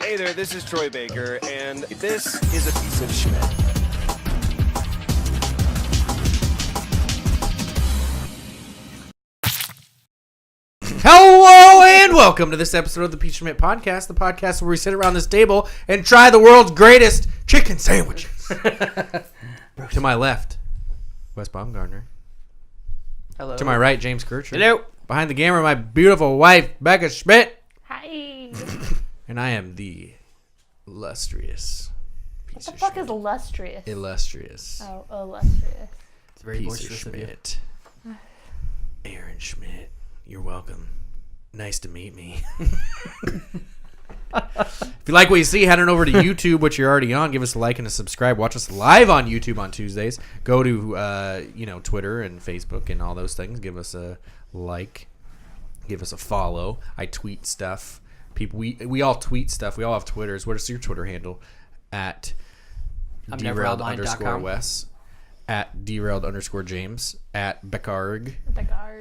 Hey there, this is Troy Baker, and this is a piece of Schmidt. Hello and welcome to this episode of the Pete Schmidt Podcast, the podcast where we sit around this table and try the world's greatest chicken sandwiches. To my left, Wes Baumgardner. Hello. To my right, James Kircher. Hello. Behind the camera, my beautiful wife, Becca Schmidt. Hi. And I am the illustrious What the fuck is illustrious? illustrious Oh, illustrious. It's very piece of boisterous of you. Schmidt. Aaron Schmidt. You're welcome. Nice to meet me. If you like what you see, head on over to YouTube, which you're already on. Give us a like and a subscribe. Watch us live on YouTube on Tuesdays. Go to Twitter and Facebook and all those things. Give us a like. Give us a follow. I tweet stuff. People, we all tweet stuff. We all have Twitters. What is your Twitter handle? At derailed_Wes. At derailed_James. At Beckarg.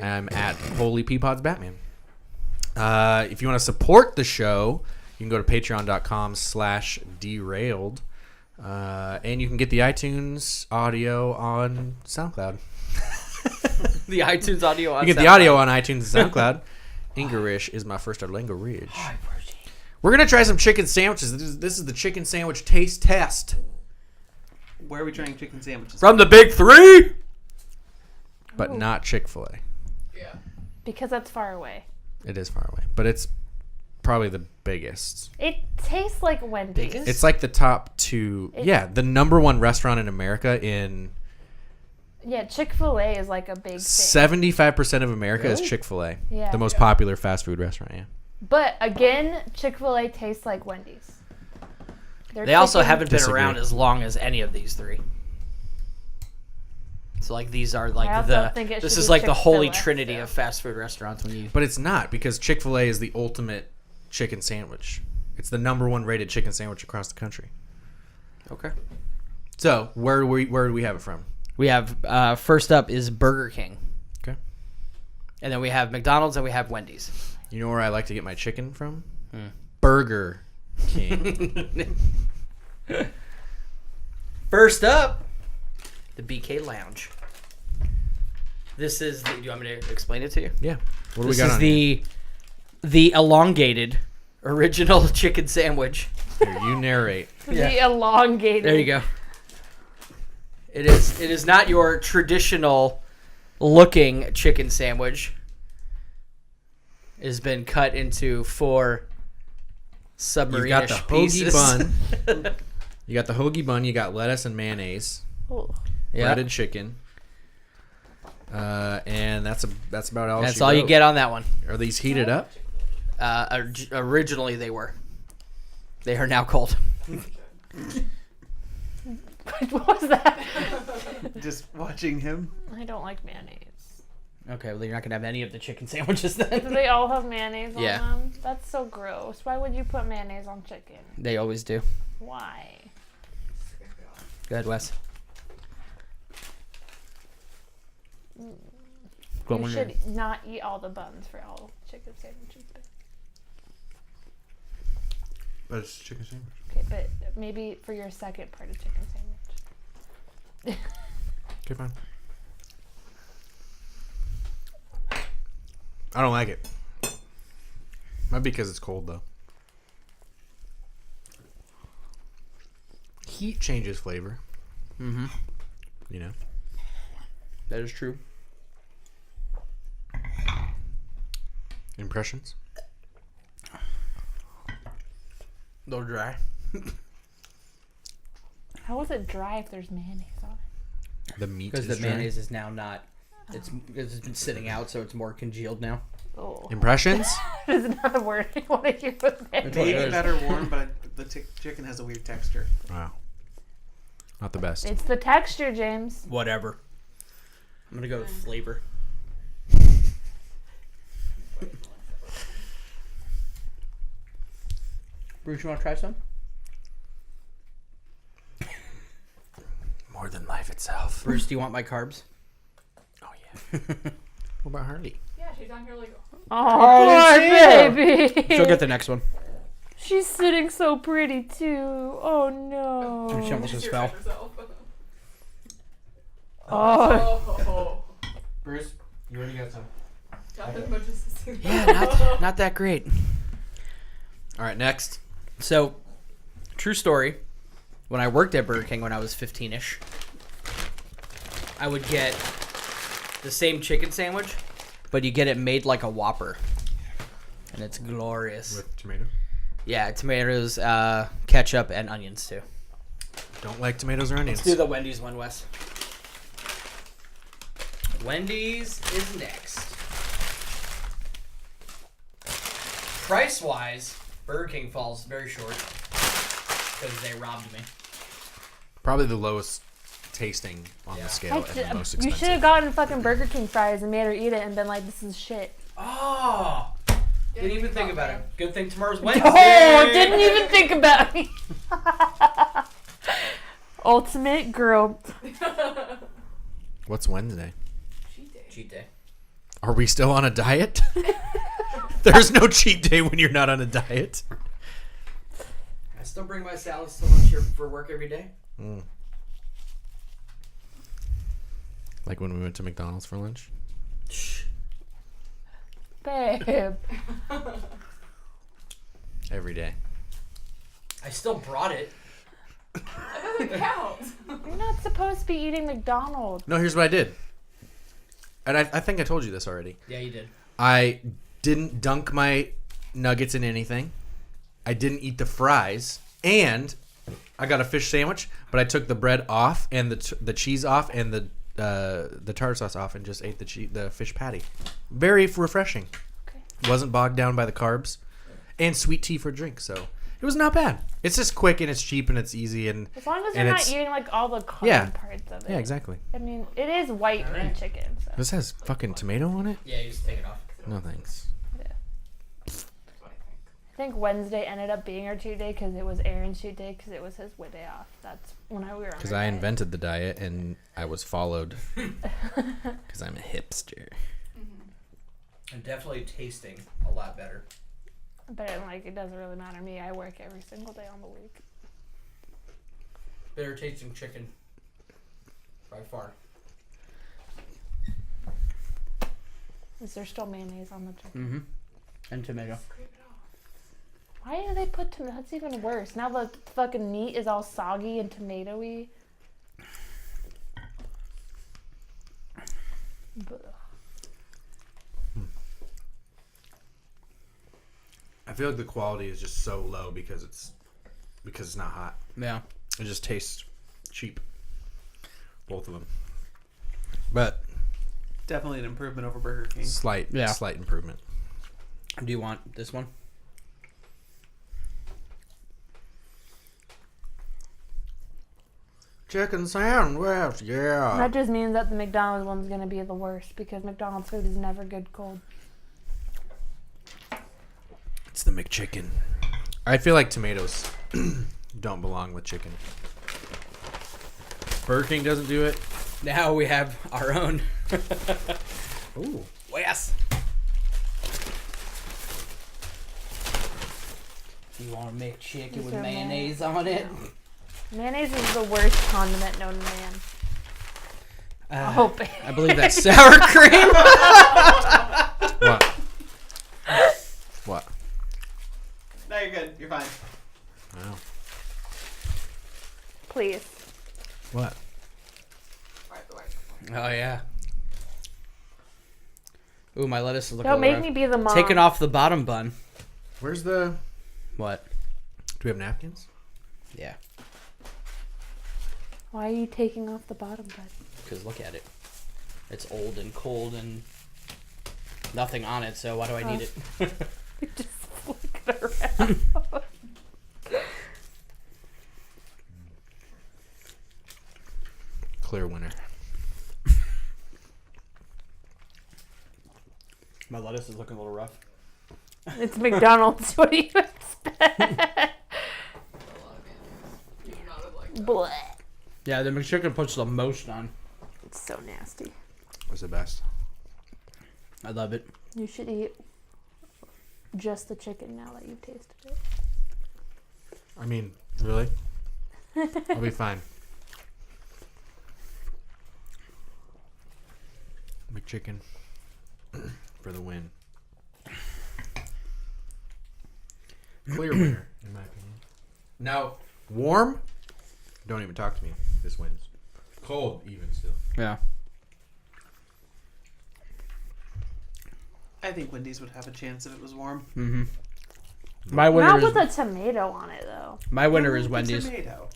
I'm at Holy Peapods Batman. If you want to support the show, you can go to patreon.com/derailed. And you can get the iTunes audio on SoundCloud. The iTunes audio on You get the audio on iTunes and SoundCloud. Ingarish is my first language. We're going to try some chicken sandwiches. This is the chicken sandwich taste test. Where are we trying chicken sandwiches? From the big three. But not Chick-fil-A. Because that's far away. It is far away. But it's probably the biggest. It tastes like Wendy's. It's like the top two. The number one restaurant in America in... Yeah, Chick-fil-A is like a big thing. 75% of America is Chick-fil-A. Yeah. The most popular fast food restaurant, yeah. But again, Chick-fil-A tastes like Wendy's. They also haven't been Disagree. around as long as any of these three. So like these are I like also think it this should is be like the holy Chick-fil-A, trinity so. of fast food restaurants when you. But it's not, because Chick-fil-A is the ultimate chicken sandwich. It's the number one rated chicken sandwich across the country. Okay. So, where do we have it from? We have first up is Burger King. Okay. And then we have McDonald's and we have Wendy's. You know where I like to get my chicken from? Burger King. First up, the BK Lounge. This is do you want me to explain it to you? Yeah. What do we This got is on here? the elongated original chicken sandwich. Here, you narrate. The elongated. There you go. It is not your traditional looking chicken sandwich. It has been cut into 4 You got the submarine-ish hoagie pieces. bun. You got the hoagie bun. You got lettuce and mayonnaise. Ooh. Yeah. Breaded chicken. And that's about all. That's she all you wrote. get on that one. Are these heated up? Originally they were. They are now cold. What was that? Just watching him. I don't like mayonnaise. Okay, well you're not gonna have any of the chicken sandwiches Do then. they all have mayonnaise on Yeah. them? That's so gross. Why would you put mayonnaise on chicken? They always do. Why? Go ahead, Wes. You should not eat all the buns for all chicken sandwiches. But it's chicken sandwich. Okay, but maybe for your second part of chicken sandwich. Okay, fine. I don't like it. Might be because it's cold, though. Heat changes flavor. Mm-hmm. You know. That is true. Impressions? A little dry. How is it dry if there's mayonnaise on it? The meat Because is the dry. mayonnaise is now not. It's been sitting out, so it's more congealed now. Oh. Impressions? That is not a word I want to hear with mayonnaise. what it Maybe is. better warm, but the chicken has a weird texture. Wow. Not the best. It's the texture, James. Whatever. I'm gonna go with flavor. Bruce, you want to try some? More than life itself. Bruce, do you want my carbs? Oh, yeah. What about Harley? Yeah, she's on here like, Oh, baby. She'll get the next one. She's sitting so pretty too. Oh no. She almost just fell. Oh. Bruce, you already got some. Yeah, not that great. All right, next. So, true story. When I worked at Burger King when I was 15-ish, I would get the same chicken sandwich, but you get it made like a Whopper. And it's glorious. With tomato? Yeah, tomatoes, ketchup, and onions too. Don't like tomatoes or onions. Let's do the Wendy's one, Wes. Wendy's is next. Price-wise, Burger King falls very short because they robbed me. Probably the lowest tasting on the scale and the most expensive. You should have gotten fucking Burger King fries and made her eat it and been like, this is shit. Oh! Didn't even think about it. Good thing tomorrow's Wednesday. Oh, didn't even think about me. Ultimate girl. What's Wednesday? Cheat day. Are we still on a diet? There's no cheat day when you're not on a diet. I still bring my salads to lunch here for work every day. Mm. Like when we went to McDonald's for lunch? Shh. Babe. Every day. I still brought it. That doesn't count. You're not supposed to be eating McDonald's. No, here's what I did. And I think I told you this already. Yeah, you did. I didn't dunk my nuggets in anything. I didn't eat the fries. And I got a fish sandwich, but I took the bread off and the cheese off and the tartar sauce off and just ate the fish patty. Very refreshing. Okay. Wasn't bogged down by the carbs. And sweet tea for drink, so it was not bad. It's just quick and it's cheap and it's easy and As long as and you're not it's- eating like all the carb Yeah. parts of it. yeah, exactly. I mean, it is white meat chicken. So. This has fucking tomato on it? Yeah, you just take it off. No thanks. I think Wednesday ended up being our cheat day because it was Aaron's cheat day because it was his day off. That's when we were on Because our I diet. invented the diet and I was followed. Because I'm a hipster. And definitely tasting a lot better. But like, it doesn't really matter to me. I work every single day on the week. Better tasting chicken. By far. Is there still mayonnaise on the chicken? Mm-hmm. And tomato. Why do they put tomato? That's even worse. Now the fucking meat is all soggy and tomatoey. Blech. I feel like the quality is just so low because it's not hot. Yeah. It just tastes cheap. Both of them. But Definitely an improvement over Burger King. slight improvement. Do you want this one? Chicken sandwich, yeah. That just means that the McDonald's one's gonna be the worst because McDonald's food is never good cold. It's the McChicken. I feel like tomatoes don't belong with chicken. Burger King doesn't do it. Now we have our own. Ooh. Wes. You want to make chicken Is with there mayonnaise on it? Mayonnaise is the worst condiment known to man. Oh, babe. I believe that's sour cream. What? What? No, you're good. You're fine. Wow. Please. What? Oh yeah. Ooh, my lettuce is looking. Don't make rough. me be the mom. Taking off the bottom bun. Where's the... What? Do we have napkins? Yeah. Why are you taking off the bottom bun? Because look at it. It's old and cold and nothing on it. So why do I need it? Just flick it around. Clear winner. My lettuce is looking a little rough. It's McDonald's. What do you expect? Blech. Yeah, the McChicken puts the most on. It's so nasty. What's the best? I love it. You should eat just the chicken now that you've tasted it. mean, really? I'll be fine. McChicken for the win. Clear winner, in my opinion. Now, warm? Don't even talk to me. This wins. Cold, even still. Yeah. I think Wendy's would have a chance if it was warm. Mm-hmm. My winner Not is with a tomato on it though. my winner is Wendy's. Tomato.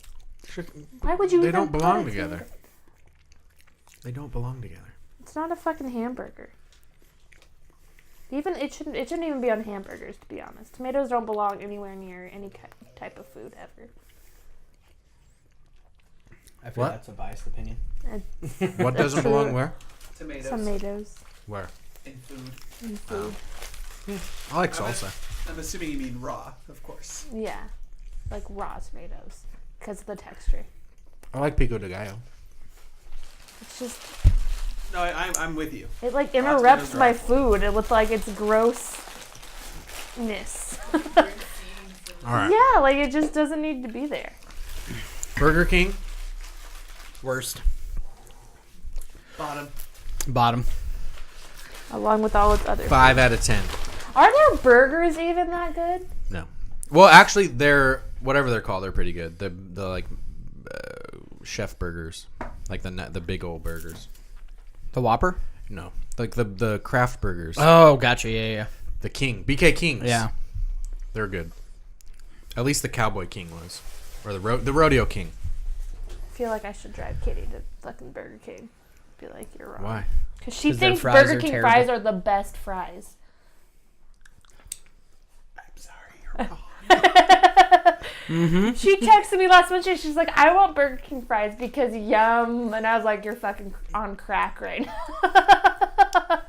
Why would you? They even don't put belong a together. tomato- They don't belong together. It's not a fucking hamburger. Even it shouldn't even be on hamburgers, to be honest. Tomatoes don't belong anywhere near any type of food ever. I feel What? that's a biased opinion. What doesn't true. belong where? Tomatoes. Tomatoes Where? In food. in food. I like salsa. I'm assuming you mean raw, of course. Yeah, like raw tomatoes because of the texture. I like pico de gallo. It's just No, I'm with you. it like Raw interrupts tomatoes are my awful. food with like its grossness. All right. Yeah, like it just doesn't need to be there. Burger King. Worst. Bottom. Along with all its other 5 out of 10. Are their burgers even that good? No. Well, actually, they're whatever they're called. They're pretty good. The like chef burgers, like the big old burgers. The Whopper? No, like the craft burgers. Oh, gotcha. Yeah. The King, BK Kings. Yeah. They're good. At least the Cowboy King was, or the Rodeo King. I feel like I should drive Kitty to fucking Burger King. Be like, you're wrong. Why? Because she 'Cause their thinks fries Burger are King terrible. fries are the best fries. I'm sorry, you're wrong. Mm-hmm. She texted me last Wednesday. She's like, I want Burger King fries because yum. And I was like, you're fucking on crack right now.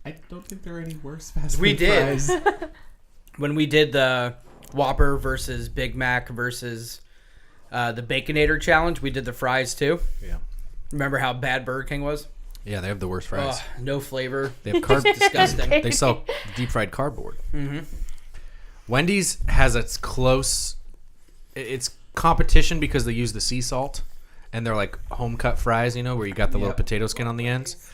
I don't think there are any worse fast food We did. fries. When we did the Whopper versus Big Mac versus the Baconator challenge, we did the fries too. Yeah. Remember how bad Burger King was? Yeah, they have the worst fries. Ugh, no flavor. They have carbs. Disgusting. They sell deep fried cardboard. Mm-hmm. Wendy's has its close. It's competition because they use the sea salt, and they're like home cut fries. You know, where you got the little Yep. potato skin on the ends.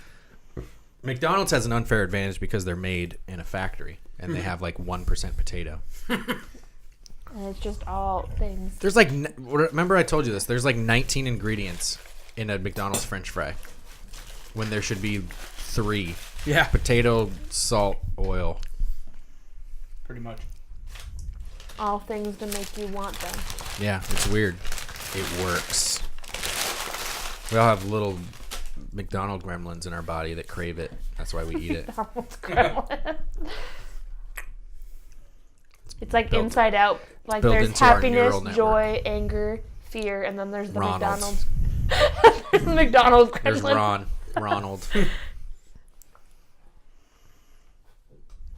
McDonald's has an unfair advantage because they're made in a factory, and they have like 1% potato. And it's just all things. There's like, remember I told you this. There's like 19 ingredients in a McDonald's French fry, when there should be 3: Yeah, potato, salt, oil. pretty much. All things to make you want them. Yeah, it's weird. It works. We all have little McDonald gremlins in our body that crave it. That's why we eat it. McDonald's gremlin. It's like built- Inside Out. Like built there's into our happiness, neural network. joy, anger, fear, and then there's the Ronald's. McDonald's. There's the McDonald's gremlin. There's Ronald.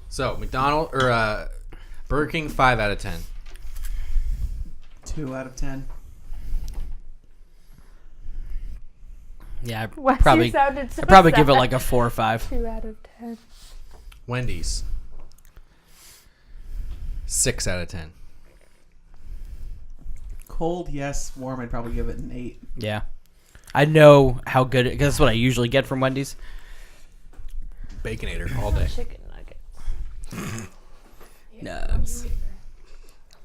So Burger King 5 out of 10. 2 out of 10. Yeah, Wes, probably. you sounded so I'd probably give it sad. like a 4 or 5. 2 out of 10. Wendy's 6 out of 10. Cold, yes. Warm, I'd probably give it an 8. Yeah, I know how good because that's what I usually get from Wendy's. Baconator all day. Chicken nuggets. Nugs.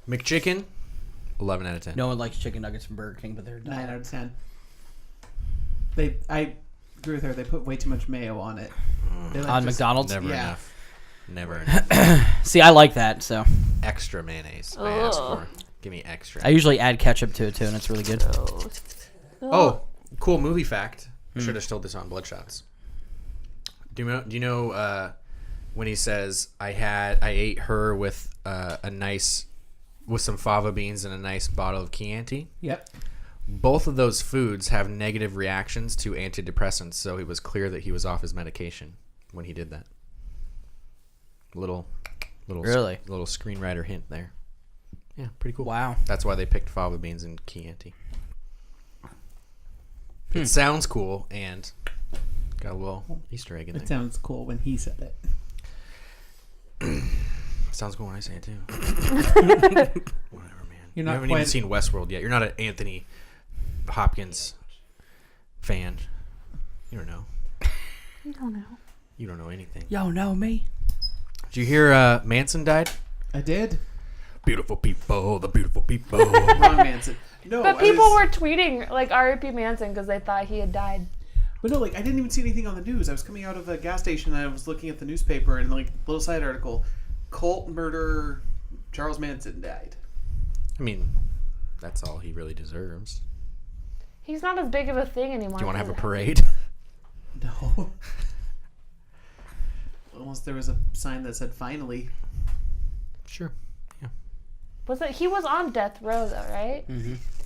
McChicken 11 out of 10. No one likes chicken nuggets from Burger King, but they're 9 out of 10. I agree with her. They put way too much mayo on it. They like on just- McDonald's. Never Yeah. enough. Never enough. See, I like that, so Extra mayonnaise. I ask Ugh. for. Give me extra. I usually add ketchup to it too, and it's really good. Oh, cool movie fact. I should have told this on Bloodshots. Do you know when he says I ate her with with some fava beans and a nice bottle of Chianti? Yep. Both of those foods have negative reactions to antidepressants, so it was clear that he was off his medication when he did that. Little Really? little screenwriter hint there. Yeah, pretty cool. Wow. That's why they picked fava beans and Chianti. It sounds cool and got a little Easter egg in It there. sounds cool when he said it. Sounds cool when I say it too. Whatever, man. You're You not haven't quite. even seen Westworld yet. You're not an Anthony Hopkins fan. You don't know. I don't know. You don't know anything. Yo, know me. Did you hear Manson died? I did. Beautiful people, the beautiful people. Wrong Manson. No, But I people was- were tweeting like R.I.P. Manson because they thought he had died. But no, like I didn't even see anything on the news. I was coming out of a gas station and I was looking at the newspaper and like little side article, cult murderer Charles Manson died. I mean, that's all he really deserves. He's not as big of a thing anymore. Do you want to have a 'cause parade? No. Unless there was a sign that said finally. Sure. Was it? He was on death row though, right?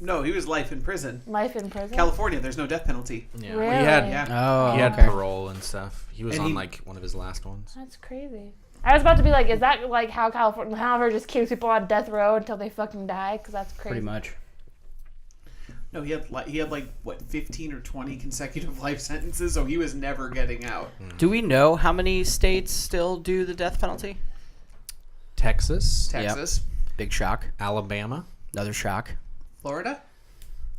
No, he was life in prison. Life in prison. California, there's no death penalty. Yeah. Really? Well, he had Yeah. Oh, he had okay. parole and stuff. He was And on he- like one of his last ones. That's crazy. I was about to be like, is that like how California, however, just keeps people on death row until they fucking die? Because that's crazy. Pretty much. No, he had like what 15 or 20 consecutive life sentences, so he was never getting out. Do we know how many states still do the death penalty? Texas, Texas, Big shock. Alabama. Another shock. Florida.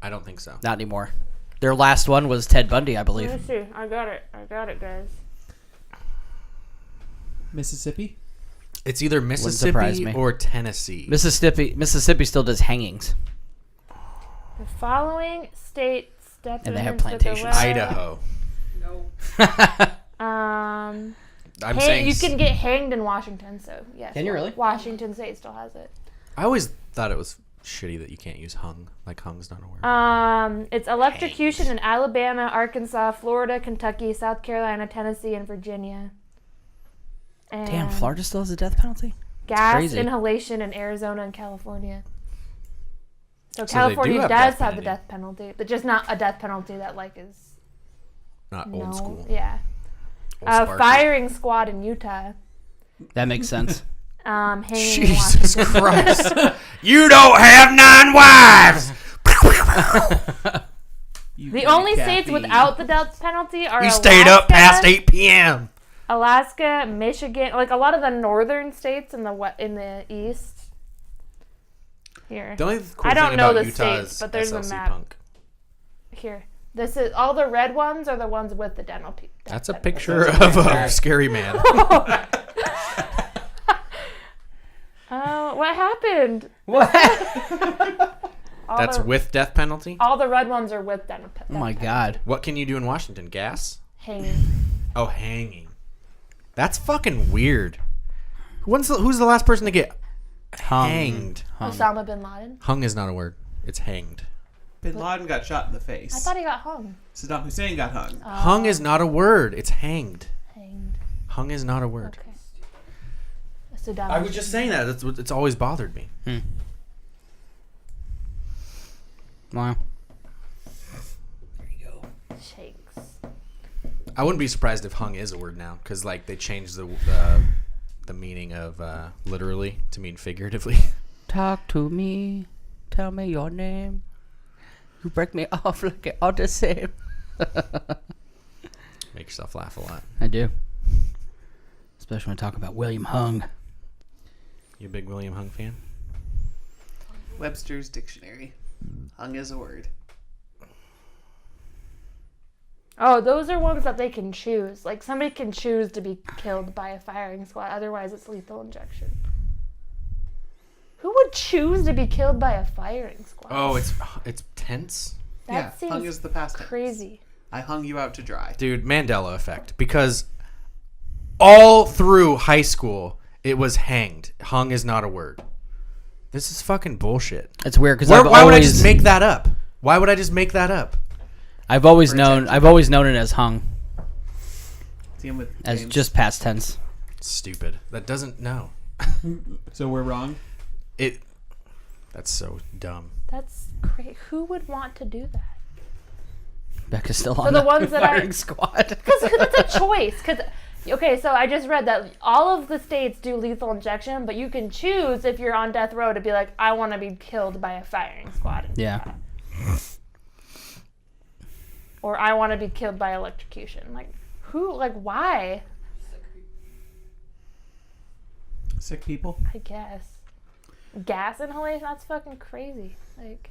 I don't think so. Not anymore. Their last one was Ted Bundy, I Let believe. me see. I got it, guys. Mississippi. It's either surprise Mississippi me. or Tennessee. Mississippi still does hangings. The following states death And they have penalties that plantations. were- Idaho. Um, I'm saying you can get hanged in Washington, so yes. Can you really? Washington State still has it. I always thought it was shitty that you can't use hung. Like hung's not a word. It's electrocution in Alabama, Arkansas, Florida, Kentucky, South Carolina, Tennessee, and Virginia. And Damn, Florida still has a death penalty? gas crazy. inhalation in Arizona and California. So So they do California have does death have the penalty. death penalty, but just not a death penalty that like is Not no, old school. Yeah. Old Sparky. Firing squad in Utah. That makes sense. Hanging in Jesus Washington. Christ. You don't have 9 wives. The only states without the death penalty are You stayed up Alaska, past 8 p.m. Alaska, Michigan, like a lot of the northern states in the east. Here. The only cool I don't thing know about the Utah states, is but there's a SLC map. Punk. Here. This is all the red ones are the ones with the dental. That's a picture of a scary man. Oh, what happened? What? All That's the, with death penalty? all the red ones are with dental. Oh my god. What can you do in Washington? Gas? Hanging. Oh, hanging. That's fucking weird. Who's the last person to get hanged? Osama bin Laden. Hung is not a word. It's hanged. Bin Laden got shot in the face. I thought he got hung. Saddam Hussein got hung. Hung is not a word. It's hanged. Hanged. Hung is not a word. Okay. Saddam I was just saying that. It's always bothered me. Wow. Shakes. I wouldn't be surprised if hung is a word now, because like they changed the meaning of literally to mean figuratively. Talk to me. Tell me your name. You break me off like it all the same. Make yourself laugh a lot. I do. Especially when I talk about William Hung. You a big William Hung fan? Webster's Dictionary. Hung is a word. Oh, those are ones that they can choose. Like somebody can choose to be killed by a firing squad. Otherwise, it's lethal injection. Who would choose to be killed by a firing squad? Oh, it's tense, that Yeah, seems hung is the past tense. crazy. I hung you out to dry. dude. Mandela effect, because all through high school it was hanged. Hung is not a word. This is fucking bullshit. It's weird because Why would I just make that up? Why would I just make that up? I've always known it as hung, Dealing with as James. just past tense. Stupid. That doesn't know. So we're wrong. That's so dumb. That's great. Who would want to do that? Becca's still For on the ones that firing squad. Because it's a choice. Okay, so I just read that all of the states do lethal injection, but you can choose if you're on death row to be like, I want to be killed by a firing squad. Yeah. Or I want to be killed by electrocution. Like, who? Like, why? Sick people. I guess. gas inhalation. That's fucking crazy. Like,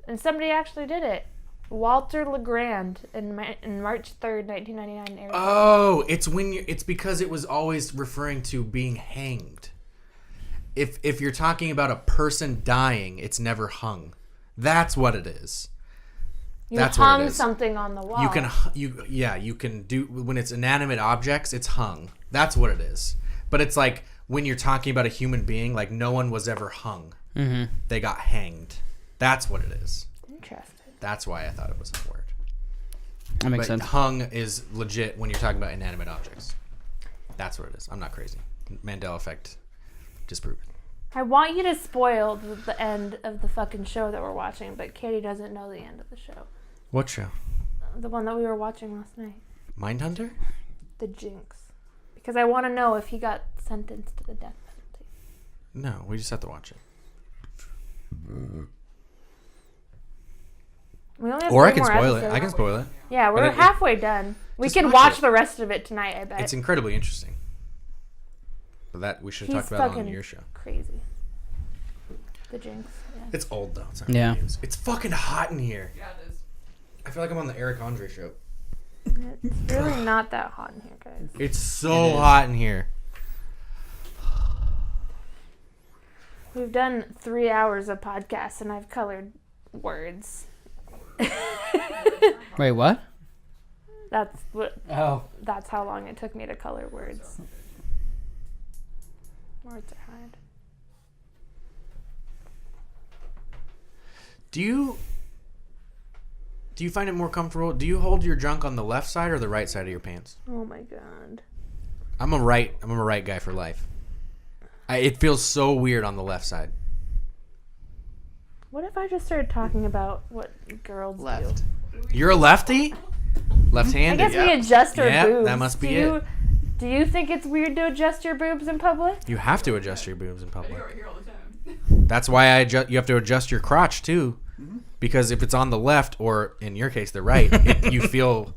and somebody actually did it. Walter LeGrand in March 3rd, 1999 in Arizona. Oh, it's because it was always referring to being hanged. If you're talking about a person dying, it's never hung. That's what it is. That's what it hung is. Something on the wall. You can do when it's inanimate objects, it's hung. That's what it is. But it's like when you're talking about a human being, like no one was ever hung. Mm-hmm. They got hanged. That's what it is. Interesting. That's why I thought it was a word. That makes But sense. hung is legit when you're talking about inanimate objects. That's what it is. I'm not crazy. Mandela effect disproven. I want you to spoil the end of the fucking show that we're watching, but Katie doesn't know the end of the show. What show? The one that we were watching last night. Mindhunter? The Jinx. Because I want to know if he got sentenced to the death penalty. No, we just have to watch it. We only have Or I 3 can more spoil it. episodes. I can spoil it. Yeah, we're But halfway done. We just can watch watch it. the rest of it tonight, I bet. It's incredibly interesting. But that we should have He's talked about it fucking on your show. crazy. The Jinx. Yeah. It's old though. It's not Yeah. good news. It's fucking hot in here. Yeah, it is. I feel like I'm on the Eric Andre show. It's really not that hot in here, guys. It's so hot in here. We've done 3 hours of podcasts, and I've colored words. Wait, what? That's what. Oh. That's how long it took me to color words. Words are hard. Do you find it more comfortable? Do you hold your junk on the left side or the right side of your pants? Oh my god. I'm a right guy for life. It feels so weird on the left side. What if I just started talking about what girls Left. do? You're a lefty? I Left-handed? guess we adjust our Yeah, boobs. that must be it. Do you think it's weird to adjust your boobs in public? You have to adjust your boobs in I public. do it here all the time. That's why you have to adjust your crotch too, because if it's on the left or in your case the right, you feel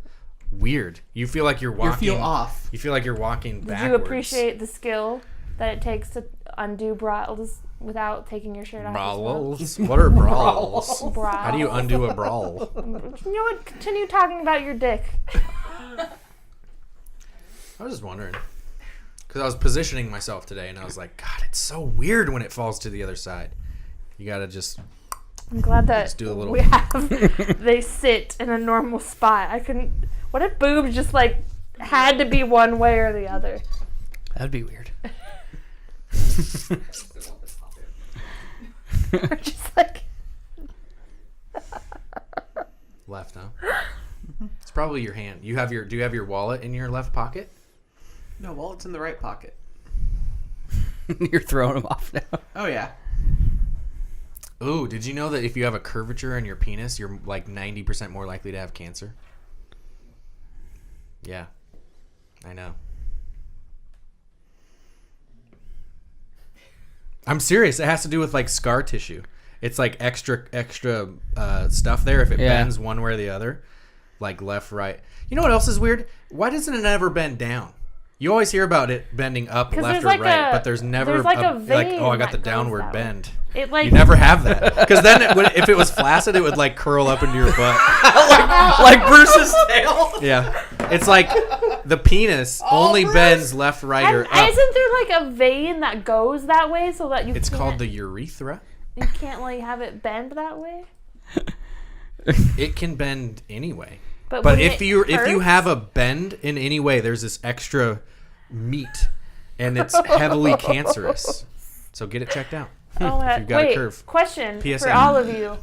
weird. You feel like you're You walking. feel off. You feel like you're walking Did backwards. you appreciate the skill that it takes to undo bras without taking your shirt off? Brawls? What are brawls? Brawls. How do you undo a brawl? You know what? Continue talking about your dick. I was just wondering. Because I was positioning myself today and I was like, God, it's so weird when it falls to the other side. You gotta just. I'm glad that Just do a little- we have they sit in a normal spot. I couldn't. What if boobs just like had to be one way or the other? That'd be weird. Or just like Left, huh? It's probably your hand. Do you have your wallet in your left pocket? No, wallet's in the right pocket. You're throwing them off now. Oh, yeah. Ooh, did you know that if you have a curvature in your penis, you're like 90% more likely to have cancer? Yeah. I know. I'm serious. It has to do with like scar tissue. It's like extra stuff there if it Yeah. bends one way or the other. Like left, right. You know what else is weird? Why doesn't it ever bend down? You always hear about it bending up, 'Cause left there's or like right, a- but there's never there's like a like, vein oh, I got the that goes downward that way. bend. it like You never have that. Because then if it was flaccid, it would like curl up into your butt. Like Bruce's tail. Yeah. It's like the penis only bends left, right, or up. Isn't there like a vein that goes that way so that you? It's can't, called the urethra. You can't like have it bend that way. It can bend anyway. But But when if it you hurts- have a bend in any way, there's this extra meat, and it's heavily cancerous. So get it checked out. Oh, you've got a wait. curve. Question PSA. for all of you: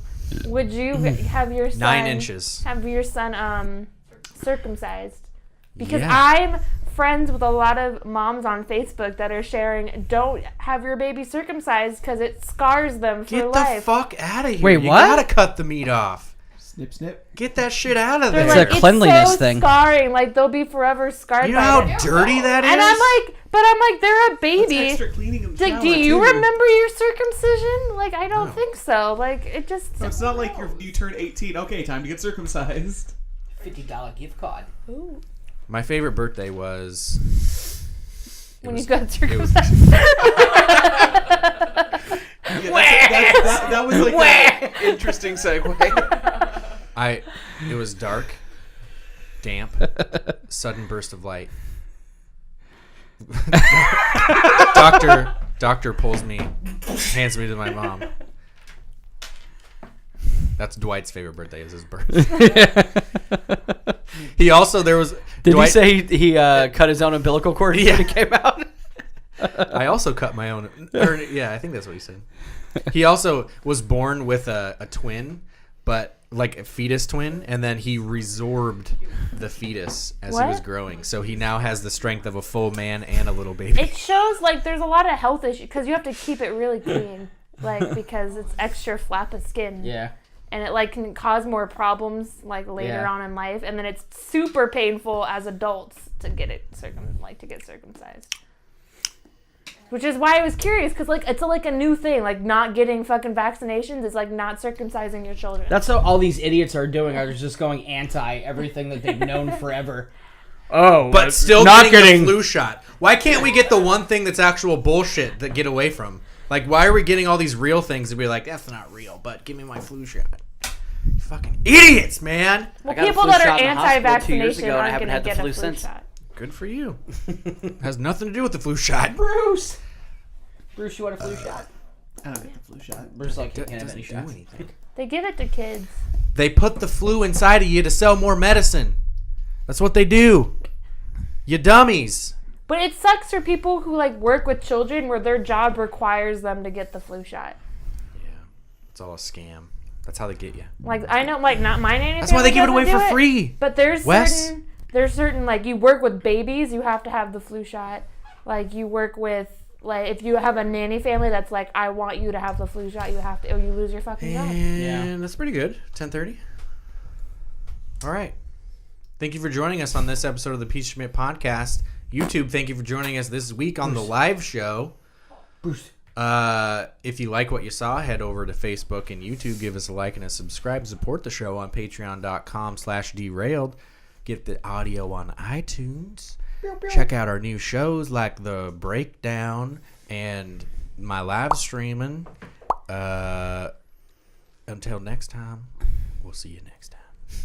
would you have your son 9 inches. Have your son circumcised? Because Yeah. I'm friends with a lot of moms on Facebook that are sharing, don't have your baby circumcised because it scars them for Get the life. fuck out of here. Wait, you what? gotta cut the meat off. Snip, snip. Get that shit out of They're there. It's like, a cleanliness so thing. Scarring, like they'll be forever scarred You know by how it. dirty that is? And I'm like, they're a It's baby. extra cleaning in the Like, shower, do you too. remember your circumcision? Like, I don't No. think so. Like, it just. So it's not like you turn 18. Okay, time to get circumcised. $50 gift card. Ooh. My favorite birthday was when was- you got it was- circumcised. That was like an interesting segue. It was dark, damp, sudden burst of light. Doctor pulls me, hands me to my mom. That's Dwight's favorite birthday, is his birthday. He also, there was... Did Dwight, he say he cut his own umbilical cord when it came out? I also cut my own... yeah, I think that's what he said. He also was born with a twin, but like a fetus twin, and then he resorbed the fetus as he was What? growing. So he now has the strength of a full man and a little baby. It shows like there's a lot of health issues because you have to keep it really clean, like because it's extra flap of skin. Yeah. And it like can cause more problems like later Yeah. on in life, and then it's super painful as adults to get it circumcised. Which is why I was curious, because like it's like a new thing, like not getting fucking vaccinations is like not circumcising your children. That's what all these idiots are doing. Are just going anti everything that they've known forever. Oh, But still not getting the flu shot. Why can't we get the one thing that's actual bullshit that get away from? Like, why are we getting all these real things and be like, that's not real, but give me my flu shot? You fucking idiots, man. Well, I got a people flu that are shot in the hospital 2 years anti-vaccination ago, and I aren't haven't going to had the get a flu flu since. shot. Good for you. Has nothing to do with the flu shot. Bruce, you want a flu shot? I don't get the flu shot. Bruce like It can't have doesn't any do shots. anything. They give it to kids. They put the flu inside of you to sell more medicine. That's what they do. You dummies. But it sucks for people who like work with children where their job requires them to get the flu shot. Yeah, it's all a scam. That's how they get you. Like I know, like not my nanny. That's why they family give it away doesn't for do free. But there's Wes? certain like you work with babies, you have to have the flu shot. Like you work with like if you have a nanny family that's like I want you to have the flu shot, you have to, or you lose your fucking job. And that's pretty good. 10:30. All right. Thank you for joining us on this episode of the Pete Schmidt Podcast. YouTube, thank you for joining us this week on the live show. Bruce. If you like what you saw, head over to Facebook and YouTube. Give us a like and a subscribe. Support the show on patreon.com/derailed. Get the audio on iTunes. Check out our new shows like The Breakdown and my live streaming. Until next time, we'll see you next time.